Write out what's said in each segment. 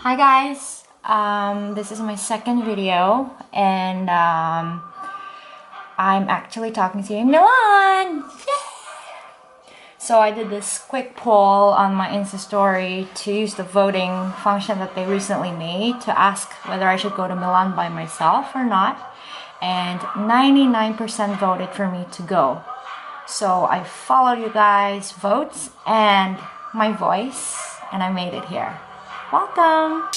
Hi guys, this is my second video, and I'm actually talking to you in Milan. Yay! So I did this quick poll on my Insta story to use the voting function that they recently made to ask whether I should go to Milan by myself or not, and 99% voted for me to go. So I followed you guys' votes and my voice, and I made it here. Welcome!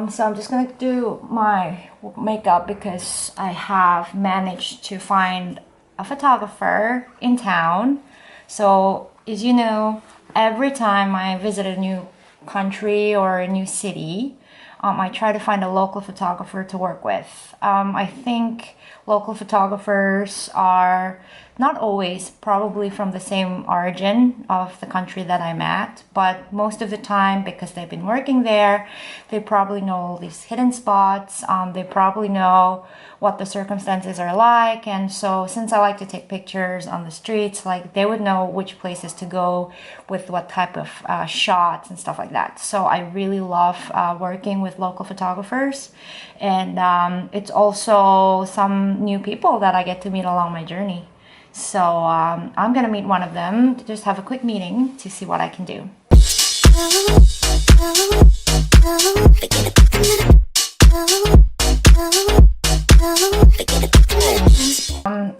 So I'm just gonna do my makeup because I have managed to find a photographer in town. So as you know, every time I visit a new country or a new city, I try to find a local photographer to work with. I think local photographers are not always probably from the same origin of the country that I'm at, but most of the time, because they've been working there, they probably know all these hidden spots. They probably know what the circumstances are like, and so since I like to take pictures on the streets, like they would know which places to go with what type of shots and stuff like that. So I really love working with local photographers, and it's also some new people that I get to meet along my journey. So I'm gonna meet one of them to just have a quick meeting to see what I can do.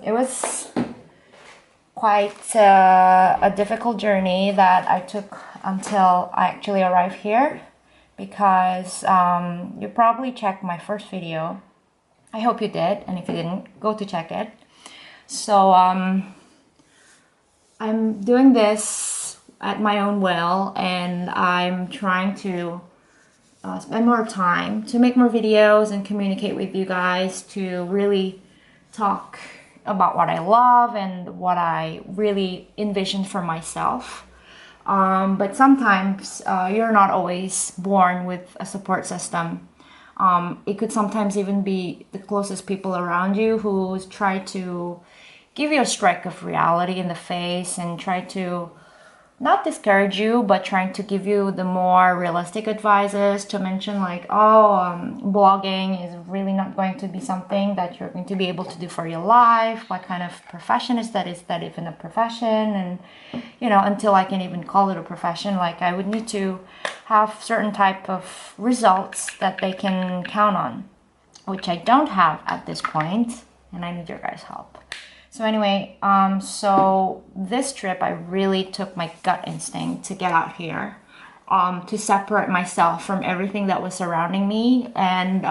It was quite a difficult journey that I took until I actually arrived here, because you probably checked my first video. I hope you did, and if you didn't, go to check it. So I'm doing this at my own will, and I'm trying to spend more time to make more videos and communicate with you guys, to really talk about what I love and what I really envision for myself. But sometimes you're not always born with a support system. It could sometimes even be the closest people around you who try to give you a strike of reality in the face and try to not discourage you, but trying to give you the more realistic advices, to mention like, blogging is really not going to be something that you're going to be able to do for your life. What kind of profession is that? Is that even a profession? And until I can even call it a profession, like I would need to have certain type of results that they can count on, which I don't have at this point, and I need your guys' help. So anyway, so this trip, I really took my gut instinct to get out here, to separate myself from everything that was surrounding me, and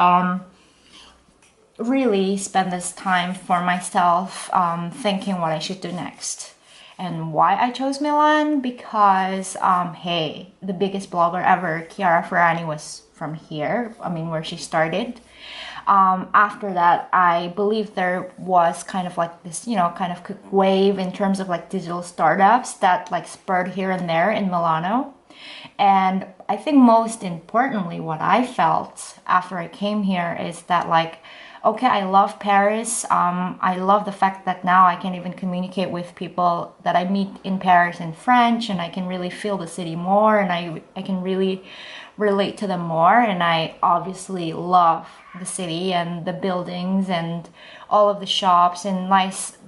really spend this time for myself, thinking what I should do next. And why I chose Milan? Because, hey, the biggest blogger ever, Chiara Ferrani, was from here, where she started. After that, I believe there was kind of like this, kind of quick wave in terms of like digital startups that like spurred here and there in Milano. And I think most importantly, what I felt after I came here is that like, okay, I love Paris. I love the fact that now I can even communicate with people that I meet in Paris in French, and I can really feel the city more, and I can really relate to them more. And I obviously love the city and the buildings and all of the shops and nice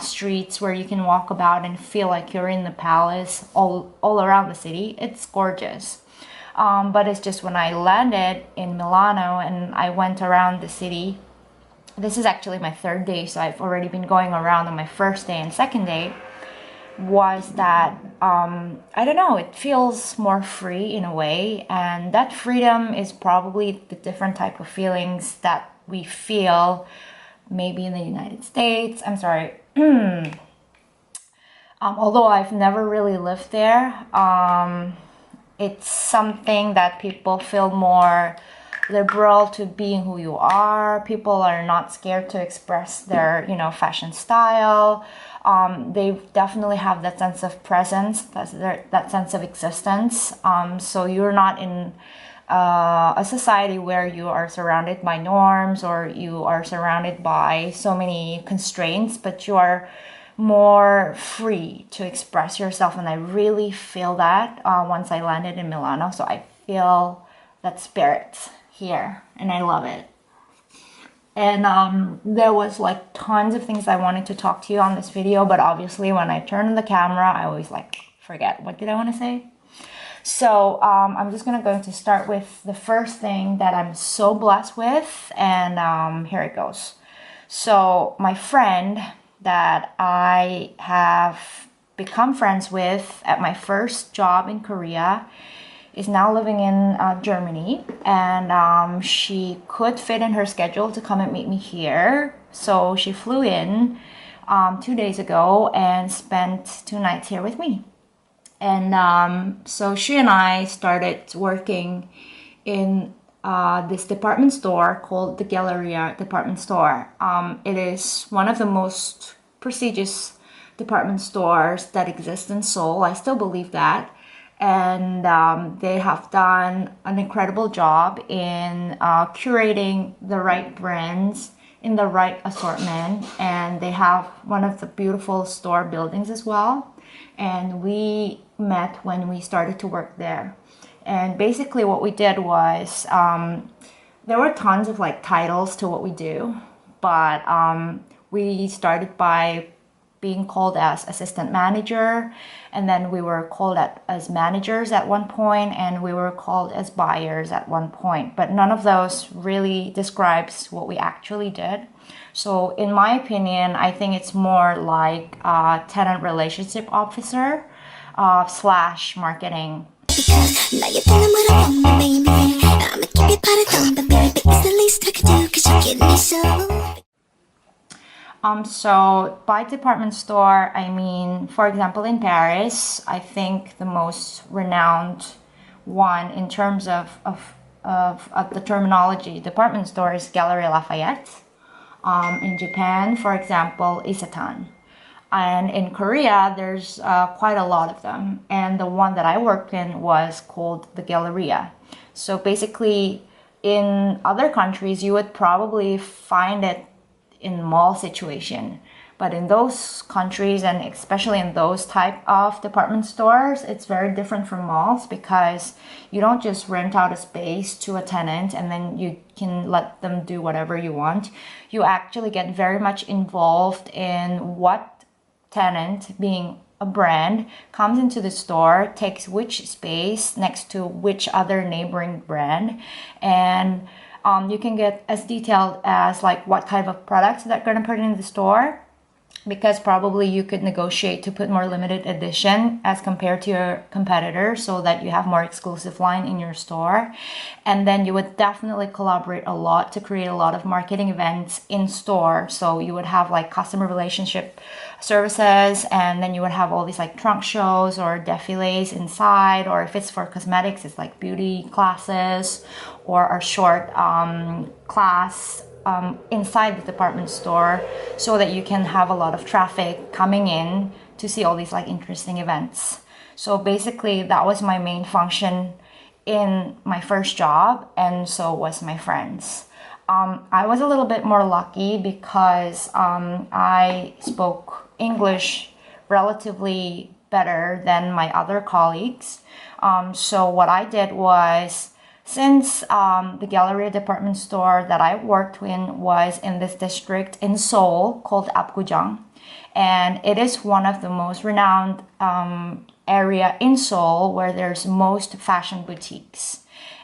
streets where you can walk about and feel like you're in the palace all around the city. It's gorgeous. But it's just when I landed in Milano and I went around the city. This is actually my third day, so I've already been going around on my first day and second day. Was that I don't know, it feels more free in a way, and that freedom is probably the different type of feelings that we feel maybe in the United States. I'm sorry. Although I've never really lived there, it's something that people feel more liberal to being who you are. People are not scared to express their, fashion style. They definitely have that sense of presence, that sense of existence. So you're not in a society where you are surrounded by norms or you are surrounded by so many constraints, but you are more free to express yourself. And I really feel that once I landed in Milano. So I feel that spirit here and I love it. And there was like tons of things I wanted to talk to you on this video, but obviously when I turn on the camera, I always forget. What did I want to say? So I'm just going to start with the first thing that I'm so blessed with, and here it goes. So my friend that I have become friends with at my first job in Korea is now living in Germany, and she could fit in her schedule to come and meet me here. So she flew in 2 days ago and spent 2 nights here with me. And so she and I started working in this department store called the Galleria department store. It is one of the most prestigious department stores that exist in Seoul. I still believe that. And they have done an incredible job in curating the right brands in the right assortment. And they have one of the beautiful store buildings as well. And we met when we started to work there. And basically what we did was, there were tons of titles to what we do. But we started by being called as assistant manager, and then we were called as managers at one point, and we were called as buyers at one point, but none of those really describes what we actually did. So in my opinion, I think it's more like a tenant relationship officer slash marketing. So by department store, I mean, for example, in Paris, I think the most renowned one in terms of the terminology department store is Galeries Lafayette. In Japan, for example, Isetan. And in Korea, there's quite a lot of them. And the one that I worked in was called the Galleria. So basically, in other countries, you would probably find it in mall situation, but in those countries, and especially in those type of department stores, it's very different from malls, because you don't just rent out a space to a tenant and then you can let them do whatever you want. You actually get very much involved in what tenant, being a brand, comes into the store, takes which space next to which other neighboring brand, and you can get as detailed as what type of products they're going to put in the store, because probably you could negotiate to put more limited edition as compared to your competitor, so that you have more exclusive line in your store. And then you would definitely collaborate a lot to create a lot of marketing events in store. So you would have customer relationship services, and then you would have all these trunk shows or defilés inside, or if it's for cosmetics, it's beauty classes or a short class inside the department store, so that you can have a lot of traffic coming in to see all these interesting events. So basically that was my main function in my first job, and so was my friends. I was a little bit more lucky because I spoke English relatively better than my other colleagues. So what I did was, since the Galleria department store that I worked in was in this district in Seoul called Apgujeong, and it is one of the most renowned area in Seoul where there's most fashion boutiques.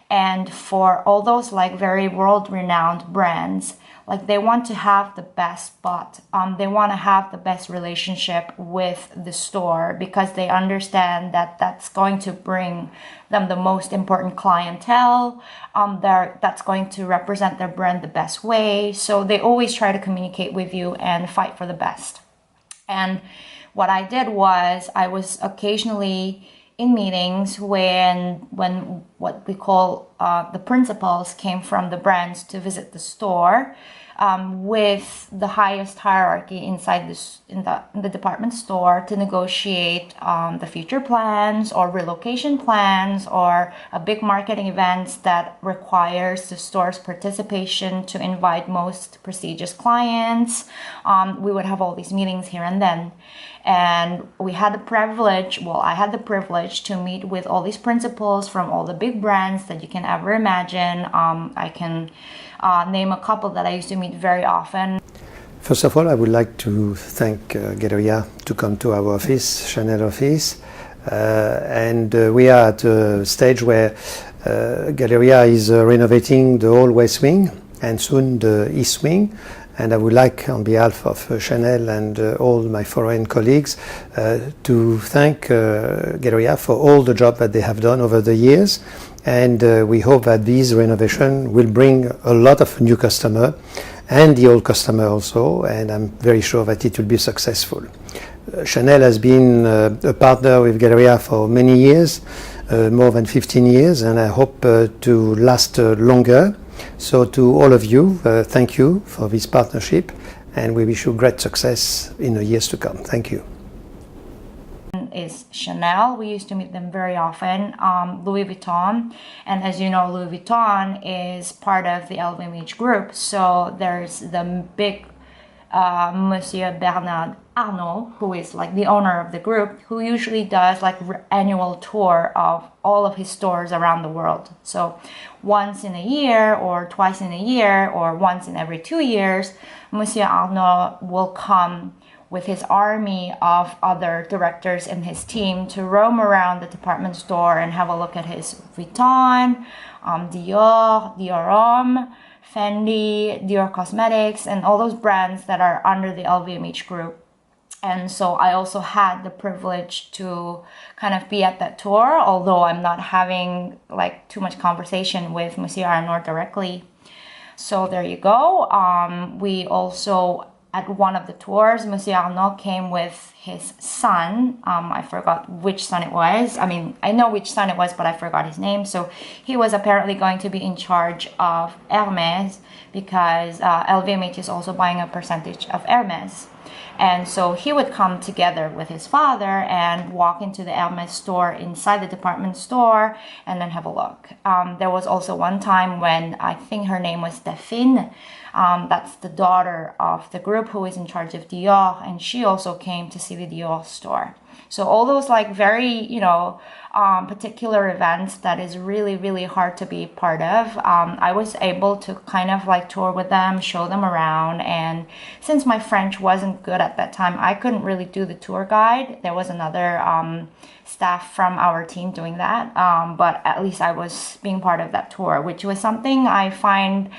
And for all those like very world-renowned brands, like they want to have the best spot. They want to have the best relationship with the store because they understand that that's going to bring them the most important clientele. That's going to represent their brand the best way. So they always try to communicate with you and fight for the best. And what I did was I was occasionally in meetings when what we call the principals came from the brands to visit the store with the highest hierarchy inside this in the department store to negotiate the future plans or relocation plans or a big marketing events that requires the store's participation to invite most prestigious clients. We would have all these meetings here and then. And we had the privilege, well, I had the privilege to meet with all these principals from all the big brands that you can ever imagine. I can name a couple that I used to meet very often. First of all, I would like to thank Galleria to come to our office, Chanel office. We are at a stage where Galleria is renovating the whole West Wing and soon the East Wing. And I would like, on behalf of Chanel and all my foreign colleagues, to thank Galleria for all the job that they have done over the years. And we hope that this renovation will bring a lot of new customer and the old customer also. And I'm very sure that it will be successful. Chanel has been a partner with Galleria for many years, more than 15 years, and I hope to last longer. So to all of you, thank you for this partnership, and we wish you great success in the years to come. Thank you. Is Chanel. We used to meet them very often. Louis Vuitton, and as you know, Louis Vuitton is part of the LVMH group. So there's the big Monsieur Bernard Arnault, who is like the owner of the group, who usually does like annual tour of all of his stores around the world. So once in a year or twice in a year or once in every 2 years, Monsieur Arnault will come with his army of other directors in his team to roam around the department store and have a look at his Vuitton, Dior, Dior Homme, Fendi, Dior Cosmetics, and all those brands that are under the LVMH group. And so I also had the privilege to kind of be at that tour, although I'm not having like too much conversation with Monsieur Arnault directly. So there you go. We also, at one of the tours, Monsieur Arnault came with his son. I forgot which son it was. I mean, I know which son it was, but I forgot his name. So he was apparently going to be in charge of Hermes because LVMH is also buying a percentage of Hermes. And so he would come together with his father and walk into the Hermes store inside the department store and then have a look. There was also one time when I think her name was Delphine. That's the daughter of the group who is in charge of Dior, and she also came to see the Dior store. So all those like very, particular events that is really, really hard to be part of. I was able to kind of like tour with them, show them around. And since my French wasn't good at that time, I couldn't really do the tour guide. There was another staff from our team doing that. But at least I was being part of that tour, which was something I find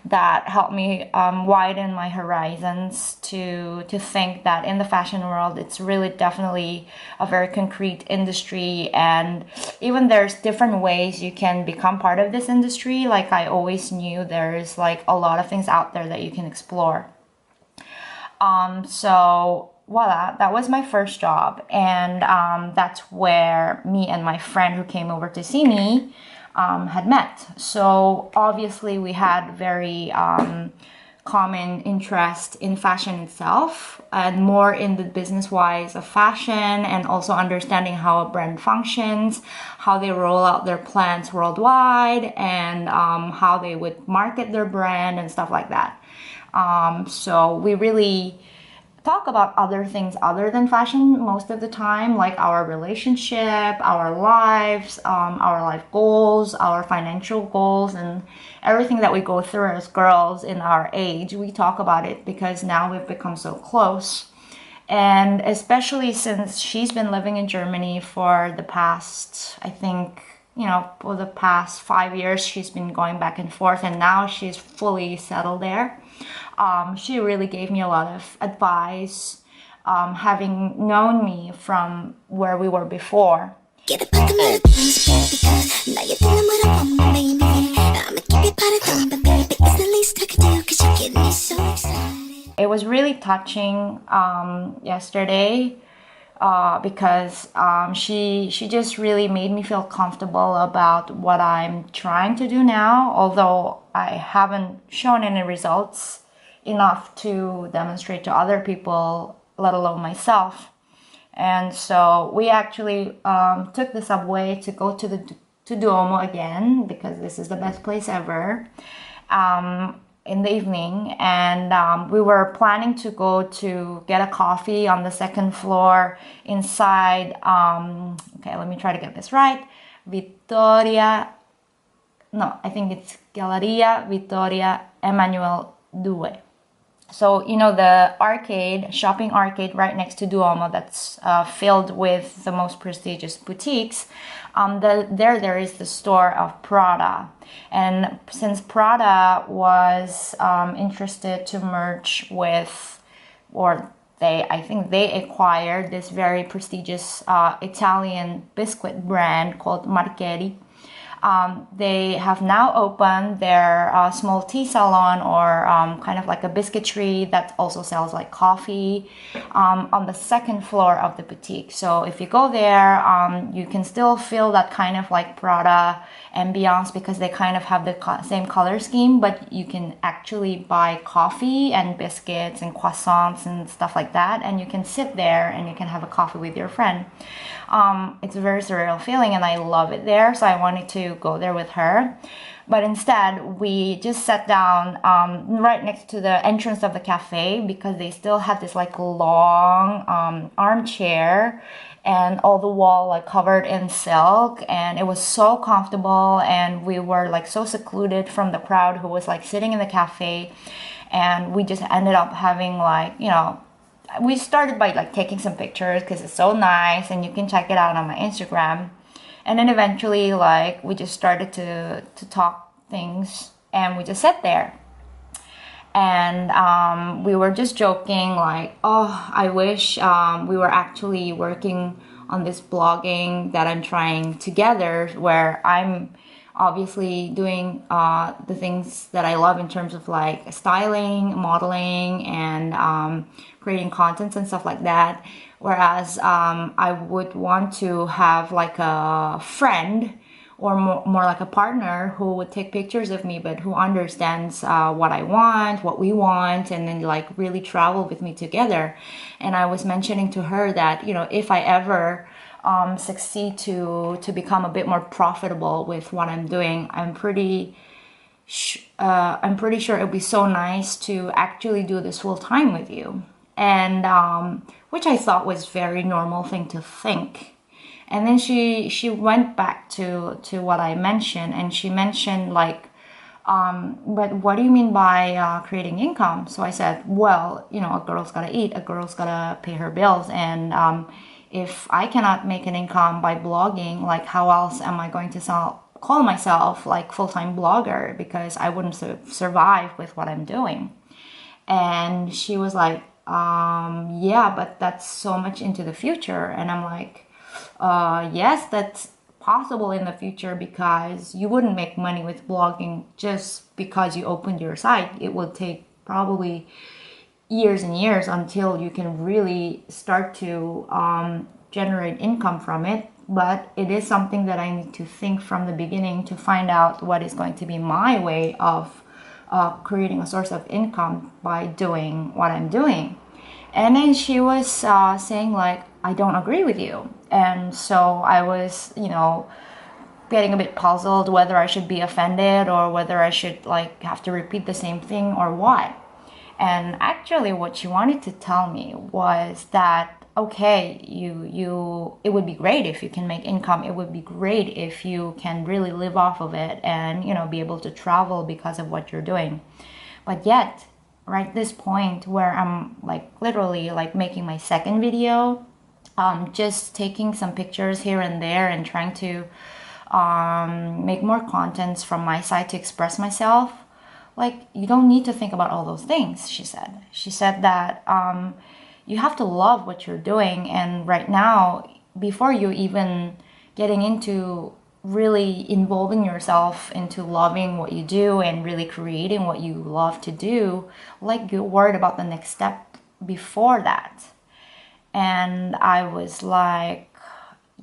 that helped me widen my horizons to think that in the fashion world, it's really definitely a very concrete industry. And even there's different ways you can become part of this industry. Like I always knew there's like a lot of things out there that you can explore. So voila, that was my first job. And that's where me and my friend who came over to see me had met. So obviously we had very common interest in fashion itself and more in the business wise of fashion and also understanding how a brand functions, how they roll out their plans worldwide, and how they would market their brand and stuff like that. So we really talk about other things other than fashion most of the time, like our relationship, our lives, our life goals, our financial goals, and everything that we go through as girls in our age. We talk about it because now we've become so close. And especially since she's been living in Germany for the past, I think, for the past 5 years, she's been going back and forth, and now she's fully settled there. She really gave me a lot of advice, having known me from where we were before. It was really touching yesterday because she just really made me feel comfortable about what I'm trying to do now, although I haven't shown any results enough to demonstrate to other people, let alone myself. And so we actually took the subway to go to Duomo again, because this is the best place ever, in the evening. And we were planning to go to get a coffee on the second floor inside, okay, let me try to get this right, I think it's Galleria Vittoria Emanuele II. So, the shopping arcade right next to Duomo that's filled with the most prestigious boutiques, there is the store of Prada. And since Prada was interested to merge with, I think they acquired this very prestigious Italian biscuit brand called Marcheri. They have now opened their small tea salon, or kind of like a biscuitery that also sells like coffee, on the second floor of the boutique. So if you go there, you can still feel that kind of like Prada ambiance, because they kind of have the same color scheme, but you can actually buy coffee and biscuits and croissants and stuff like that, and you can sit there and you can have a coffee with your friend. It's a very surreal feeling, and I love it there, so I wanted to go there with her. But instead, we just sat down right next to the entrance of the cafe, because they still had this like long armchair, and all the wall like covered in silk, and it was so comfortable, and we were like so secluded from the crowd who was like sitting in the cafe. And we just ended up having like, we started by like taking some pictures because it's so nice, and you can check it out on my Instagram. And then eventually, like, we just started to talk things, and we just sat there. And we were just joking, like, oh, I wish we were actually working on this blogging that I'm trying together, where I'm obviously doing the things that I love in terms of like styling, modeling, and creating contents and stuff like that. Whereas I would want to have like a friend, or more like a partner, who would take pictures of me, but who understands what I want, what we want, and then like really travel with me together. And I was mentioning to her that, if I ever succeed to become a bit more profitable with what I'm doing, I'm pretty sure it would be so nice to actually do this full time with you. And which I thought was very normal thing to think. And then she went back to what I mentioned, and she mentioned like, but what do you mean by creating income? So I said, well, a girl's gotta eat, a girl's gotta pay her bills, and if I cannot make an income by blogging, like how else am I going to call myself like full-time blogger, because I wouldn't survive with what I'm doing. And she was like, yeah, but that's so much into the future. And I'm like, yes, that's possible in the future, because you wouldn't make money with blogging just because you opened your site. It will take probably years and years until you can really start to generate income from it. But it is something that I need to think from the beginning to find out what is going to be my way of creating a source of income by doing what I'm doing. And then she was saying like, I don't agree with you. And so I was, getting a bit puzzled whether I should be offended, or whether I should like have to repeat the same thing, or what. And actually what she wanted to tell me was that, okay, it would be great if you can make income. It would be great if you can really live off of it and, be able to travel because of what you're doing. But yet, right this point where I'm like literally like making my second video, just taking some pictures here and there and trying to make more contents from my side to express myself. Like, you don't need to think about all those things, she said. She said that you have to love what you're doing, and right now, before you even getting into really involving yourself into loving what you do and really creating what you love to do, like, you're worried about the next step before that. And I was like,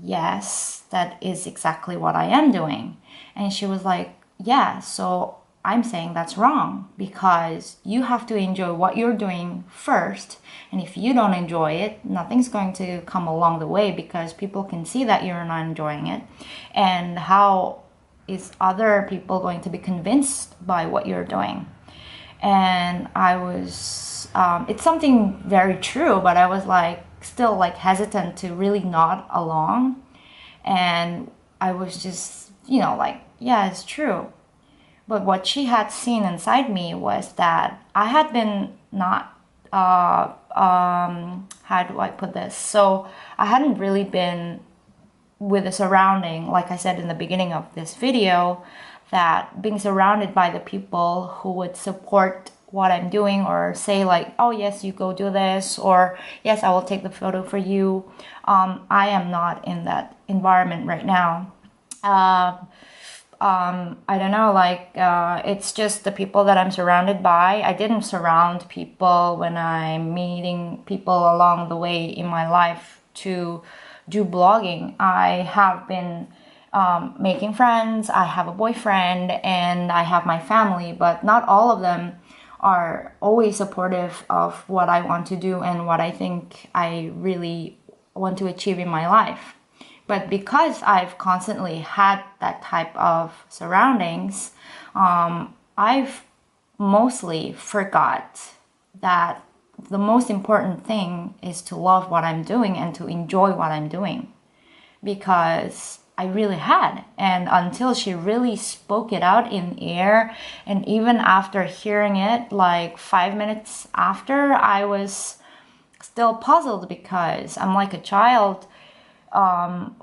yes, that is exactly what I am doing. And she was like, yeah, so I'm saying that's wrong, because you have to enjoy what you're doing first. And if you don't enjoy it, nothing's going to come along the way, because people can see that you're not enjoying it. And how is other people going to be convinced by what you're doing? And I was, it's something very true, but I was like, still like hesitant to really nod along. And I was just, like, yeah, it's true. But what she had seen inside me was that I had been not, how do I put this? So I hadn't really been with the surrounding, like I said in the beginning of this video, that being surrounded by the people who would support what I'm doing, or say like, oh yes, you go do this, or yes, I will take the photo for you. I am not in that environment right now. I don't know, like, it's just the people that I'm surrounded by. I didn't surround people when I'm meeting people along the way in my life to do blogging. I have been making friends, I have a boyfriend, and I have my family, but not all of them are always supportive of what I want to do and what I think I really want to achieve in my life. But because I've constantly had that type of surroundings, I've mostly forgot that the most important thing is to love what I'm doing and to enjoy what I'm doing. Because I really had. And until she really spoke it out in air, and even after hearing it, like 5 minutes after, I was still puzzled, because I'm like a child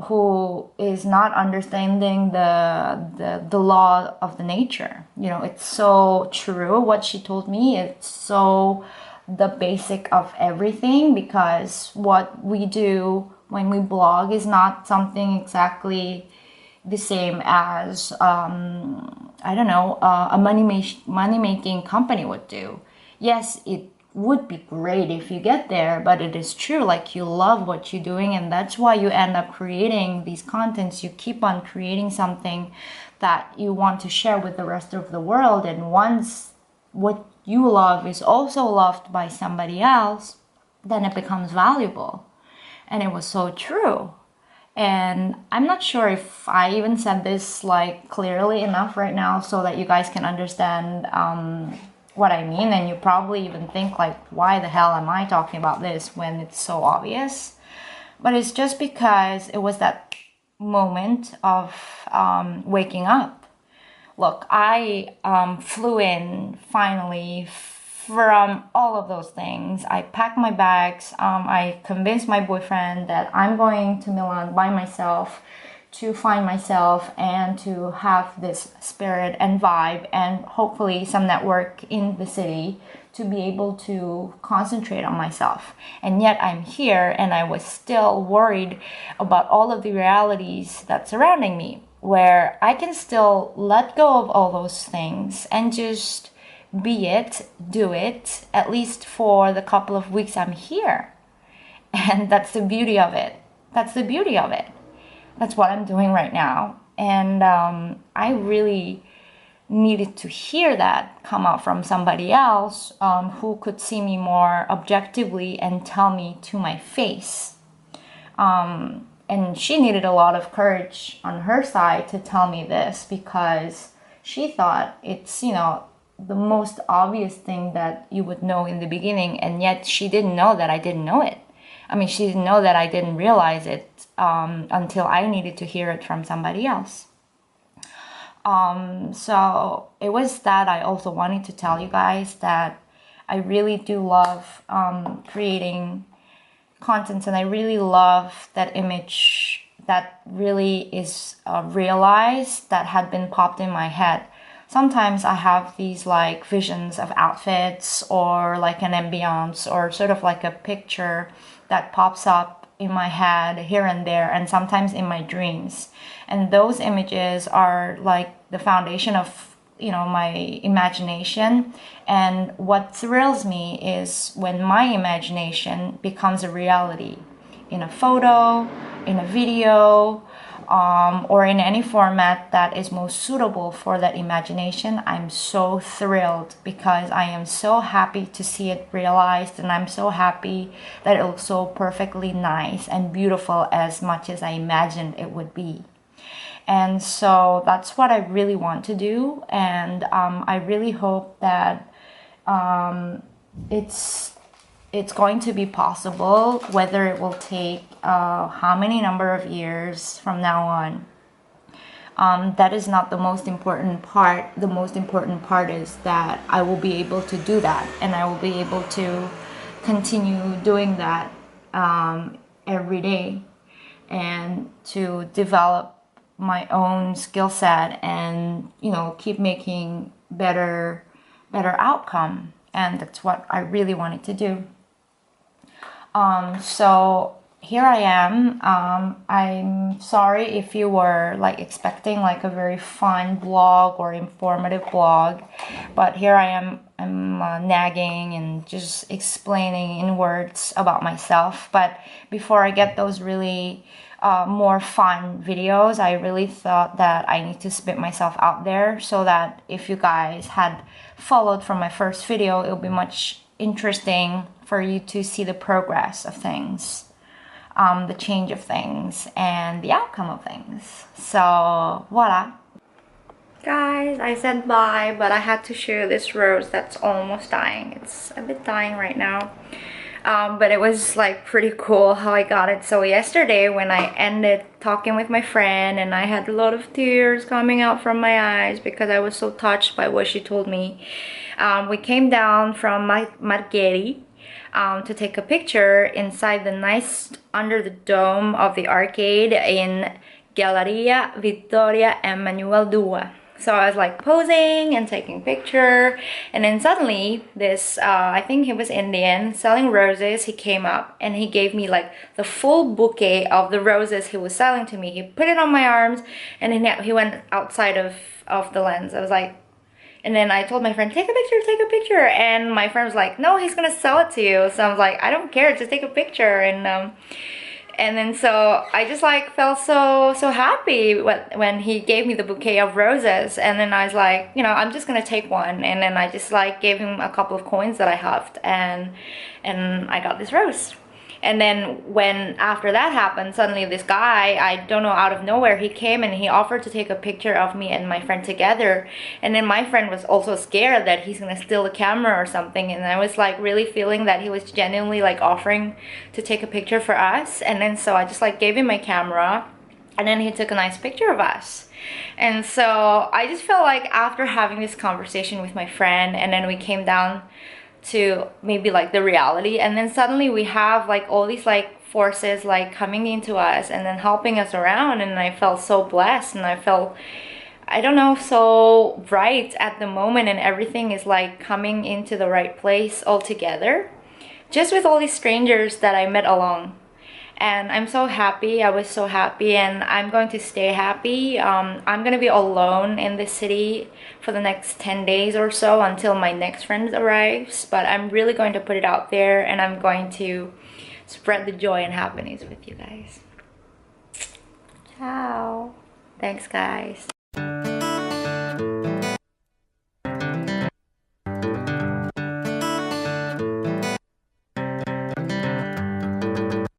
who is not understanding the law of the nature. It's so true what she told me. It's so the basic of everything, because what we do when we blog is not something exactly the same as I don't know, a money making company would do. Yes, it would be great if you get there, but it is true, like, you love what you're doing, and that's why you end up creating these contents. You keep on creating something that you want to share with the rest of the world, and once what you love is also loved by somebody else, then it becomes valuable. And it was so true. And I'm not sure if I even said this like clearly enough right now so that you guys can understand what I mean. And you probably even think like, why the hell am I talking about this when it's so obvious? But it's just because it was that moment of waking up. Look, I flew in finally from all of those things. I packed my bags. I convinced my boyfriend that I'm going to Milan by myself to find myself and to have this spirit and vibe and hopefully some network in the city to be able to concentrate on myself. And yet I'm here and I was still worried about all of the realities that surrounding me, where I can still let go of all those things and just be it, do it, at least for the couple of weeks I'm here. And that's the beauty of it. That's the beauty of it. That's what I'm doing right now. And I really needed to hear that come out from somebody else who could see me more objectively and tell me to my face. And she needed a lot of courage on her side to tell me this, because she thought it's, the most obvious thing that you would know in the beginning, and yet she didn't know that I didn't know it. I mean, she didn't know that I didn't realize it until I needed to hear it from somebody else. So it was that I also wanted to tell you guys that I really do love creating content, and I really love that image that really is realized, that had been popped in my head. Sometimes I have these like visions of outfits or like an ambiance or sort of like a picture that pops up in my head here and there, and sometimes in my dreams. And those images are like the foundation of, you know, my imagination. And what thrills me is when my imagination becomes a reality in a photo, in a video, or in any format that is most suitable for that imagination. I'm so thrilled because I am so happy to see it realized, and I'm so happy that it looks so perfectly nice and beautiful as much as I imagined it would be. And so that's what I really want to do, and I really hope that it's going to be possible, whether it will take how many number of years from now on. That is not the most important part. The most important part is that I will be able to do that, and I will be able to continue doing that every day, and to develop my own skill set, and, you know, keep making better outcome. And that's what I really wanted to do. So here I am. I'm sorry if you were like expecting like a very fun blog or informative blog, but here I am. I'm nagging and just explaining in words about myself. But before I get those really more fun videos, I really thought that I need to spit myself out there, so that if you guys had followed from my first video, it would be much interesting for you to see the progress of things, the change of things, and the outcome of things. So voila. Guys, I said bye, but I had to share this rose that's almost dying. It's a bit dying right now. But it was like pretty cool how I got it. So yesterday when I ended talking with my friend, and I had a lot of tears coming out from my eyes because I was so touched by what she told me, we came down from Margheri to take a picture inside the nice, under the dome of the arcade in Galleria Vittorio Emanuele II. So I was like posing and taking picture, and then suddenly this I think he was Indian selling roses. He came up and he gave me like the full bouquet of the roses he was selling to me. He put it on my arms, and then he went outside of the lens. I was like, and then I told my friend, take a picture, and my friend was like, no, he's gonna sell it to you. So I was like, I don't care, just take a picture. And then so I just like felt so happy when he gave me the bouquet of roses. And then I was like, you know, I'm just gonna take one. And then I just like gave him a couple of coins that I huffed, and I got this rose. And then when after that happened, suddenly this guy, I don't know, out of nowhere, he came and he offered to take a picture of me and my friend together. And then my friend was also scared that he's gonna steal the camera or something. And I was like really feeling that he was genuinely like offering to take a picture for us. And then so I just like gave him my camera, and then he took a nice picture of us. And so I just felt like after having this conversation with my friend, and then we came down to maybe like the reality, and then suddenly we have like all these like forces like coming into us and then helping us around, and I felt so blessed, and I felt, I don't know, so bright at the moment, and everything is like coming into the right place all together, just with all these strangers that I met along. And I'm so happy. I was so happy, and I'm going to stay happy. I'm gonna be alone in this city for the next 10 days or so until my next friend arrives, but I'm really going to put it out there, and I'm going to spread the joy and happiness with you guys. Ciao. Thanks, guys.